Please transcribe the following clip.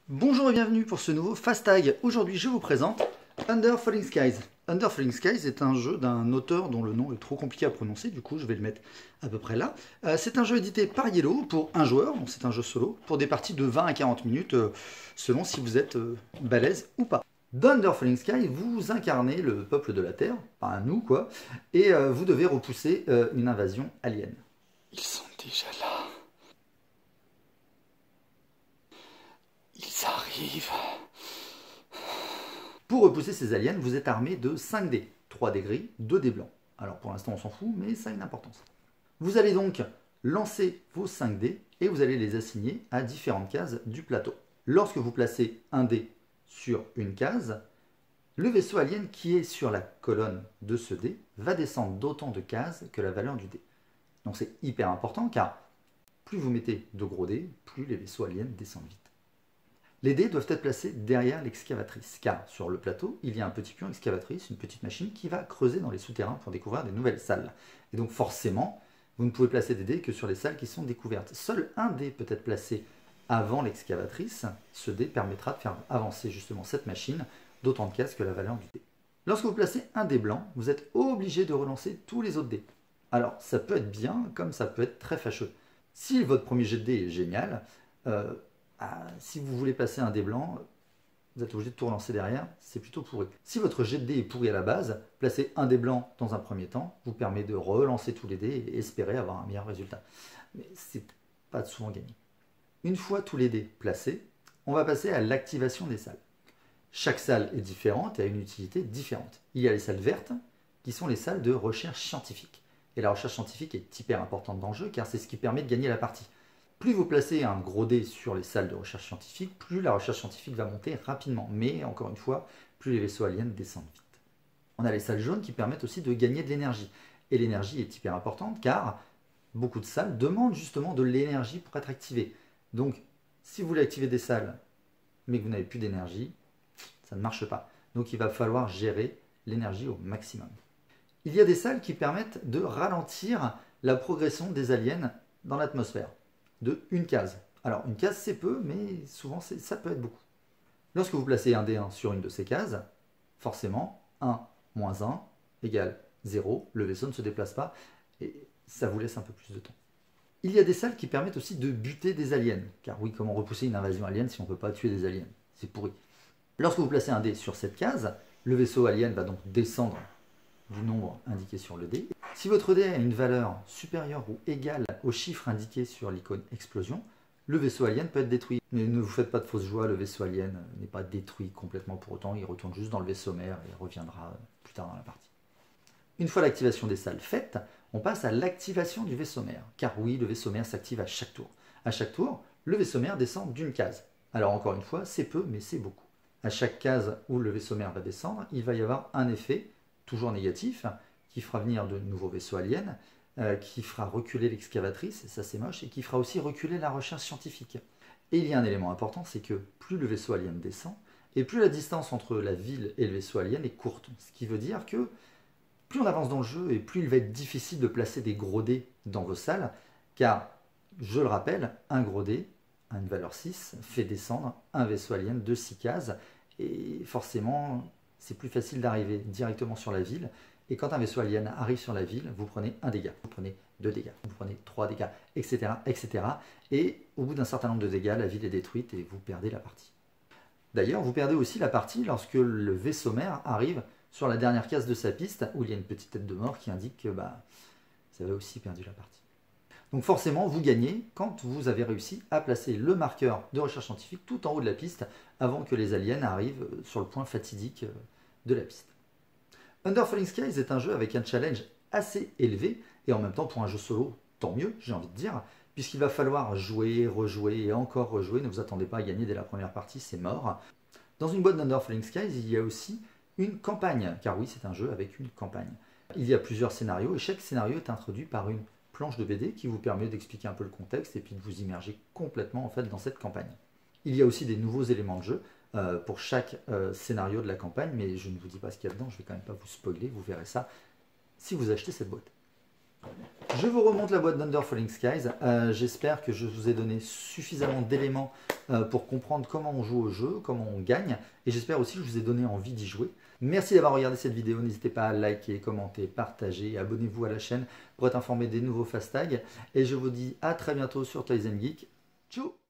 Bonjour et bienvenue pour ce nouveau Fast Tag. Aujourd'hui, je vous présente Under Falling Skies. Under Falling Skies est un jeu d'un auteur dont le nom est trop compliqué à prononcer, du coup je vais le mettre à peu près là. C'est un jeu édité par Yellow pour un joueur, donc c'est un jeu solo, pour des parties de 20 à 40 minutes, selon si vous êtes balèze ou pas. Dans Under Falling Skies, vous incarnez le peuple de la Terre, pas nous quoi, et vous devez repousser une invasion alien. Ils sont déjà là. Ils arrivent. Pour repousser ces aliens, vous êtes armé de 5 dés, 3 dés gris, 2 dés blancs. Alors pour l'instant on s'en fout, mais ça a une importance. Vous allez donc lancer vos 5 dés et vous allez les assigner à différentes cases du plateau. Lorsque vous placez un dé sur une case, le vaisseau alien qui est sur la colonne de ce dé va descendre d'autant de cases que la valeur du dé. Donc c'est hyper important car plus vous mettez de gros dés, plus les vaisseaux aliens descendent vite. Les dés doivent être placés derrière l'excavatrice, car sur le plateau, il y a un petit pion excavatrice, une petite machine qui va creuser dans les souterrains pour découvrir des nouvelles salles. Et donc forcément, vous ne pouvez placer des dés que sur les salles qui sont découvertes. Seul un dé peut être placé avant l'excavatrice. Ce dé permettra de faire avancer justement cette machine d'autant de cases que la valeur du dé. Lorsque vous placez un dé blanc, vous êtes obligé de relancer tous les autres dés. Alors ça peut être bien, comme ça peut être très fâcheux. Si votre premier jet de dés est génial, si vous voulez passer un dé blanc, vous êtes obligé de tout relancer derrière, c'est plutôt pourri. Si votre jet de dés est pourri à la base, placer un dé blanc dans un premier temps vous permet de relancer tous les dés et espérer avoir un meilleur résultat. Mais c'est pas souvent gagné. Une fois tous les dés placés, on va passer à l'activation des salles. Chaque salle est différente et a une utilité différente. Il y a les salles vertes, qui sont les salles de recherche scientifique. Et la recherche scientifique est hyper importante dans le jeu, car c'est ce qui permet de gagner la partie. Plus vous placez un gros dé sur les salles de recherche scientifique, plus la recherche scientifique va monter rapidement. Mais encore une fois, plus les vaisseaux aliens descendent vite. On a les salles jaunes qui permettent aussi de gagner de l'énergie. Et l'énergie est hyper importante car beaucoup de salles demandent justement de l'énergie pour être activées. Donc, si vous voulez activer des salles mais que vous n'avez plus d'énergie, ça ne marche pas. Donc il va falloir gérer l'énergie au maximum. Il y a des salles qui permettent de ralentir la progression des aliens dans l'atmosphère de une case. Alors une case c'est peu, mais souvent ça peut être beaucoup. Lorsque vous placez un D1 sur une de ces cases, forcément 1 moins 1 égale 0, le vaisseau ne se déplace pas et ça vous laisse un peu plus de temps. Il y a des salles qui permettent aussi de buter des aliens, car oui, comment repousser une invasion alien si on ne peut pas tuer des aliens? C'est pourri. Lorsque vous placez un dé sur cette case, le vaisseau alien va donc descendre du nombre indiqué sur le dé. Si votre dé a une valeur supérieure ou égale au chiffre indiqué sur l'icône explosion, le vaisseau alien peut être détruit. Mais ne vous faites pas de fausse joie, le vaisseau alien n'est pas détruit complètement pour autant, il retourne juste dans le vaisseau mère et reviendra plus tard dans la partie. Une fois l'activation des salles faite, on passe à l'activation du vaisseau mère. Car oui, le vaisseau mère s'active à chaque tour. À chaque tour, le vaisseau mère descend d'une case. Alors encore une fois, c'est peu, mais c'est beaucoup. À chaque case où le vaisseau mère va descendre, il va y avoir un effet toujours négatif, qui fera venir de nouveaux vaisseaux aliens, qui fera reculer l'excavatrice, et ça c'est moche, et qui fera aussi reculer la recherche scientifique. Et il y a un élément important, c'est que plus le vaisseau alien descend, et plus la distance entre la ville et le vaisseau alien est courte. Ce qui veut dire que plus on avance dans le jeu, et plus il va être difficile de placer des gros dés dans vos salles, car, je le rappelle, un gros dé, à une valeur 6, fait descendre un vaisseau alien de 6 cases, et forcément, c'est plus facile d'arriver directement sur la ville. Et quand un vaisseau alien arrive sur la ville, vous prenez un dégât, vous prenez 2 dégâts, vous prenez 3 dégâts, etc. etc. Et au bout d'un certain nombre de dégâts, la ville est détruite et vous perdez la partie. D'ailleurs, vous perdez aussi la partie lorsque le vaisseau mère arrive sur la dernière case de sa piste, où il y a une petite tête de mort qui indique que vous avez aussi perdu la partie. Donc forcément, vous gagnez quand vous avez réussi à placer le marqueur de recherche scientifique tout en haut de la piste avant que les aliens arrivent sur le point fatidique de la piste. Under Falling Skies est un jeu avec un challenge assez élevé et en même temps pour un jeu solo, tant mieux, j'ai envie de dire, puisqu'il va falloir jouer, rejouer et encore rejouer. Ne vous attendez pas à gagner dès la première partie, c'est mort. Dans une boîte d'Under Falling Skies, il y a aussi une campagne, car oui, c'est un jeu avec une campagne. Il y a plusieurs scénarios et chaque scénario est introduit par une planche de BD qui vous permet d'expliquer un peu le contexte et puis de vous immerger complètement en fait dans cette campagne. Il y a aussi des nouveaux éléments de jeu pour chaque scénario de la campagne, mais je ne vous dis pas ce qu'il y a dedans, je ne vais quand même pas vous spoiler, vous verrez ça si vous achetez cette boîte. Je vous remonte la boîte d'Under Falling Skies. J'espère que je vous ai donné suffisamment d'éléments pour comprendre comment on joue au jeu, comment on gagne. Et j'espère aussi que je vous ai donné envie d'y jouer. Merci d'avoir regardé cette vidéo. N'hésitez pas à liker, commenter, partager et abonnez-vous à la chaîne pour être informé des nouveaux fast tags. Et je vous dis à très bientôt sur Toys & Geek. Ciao!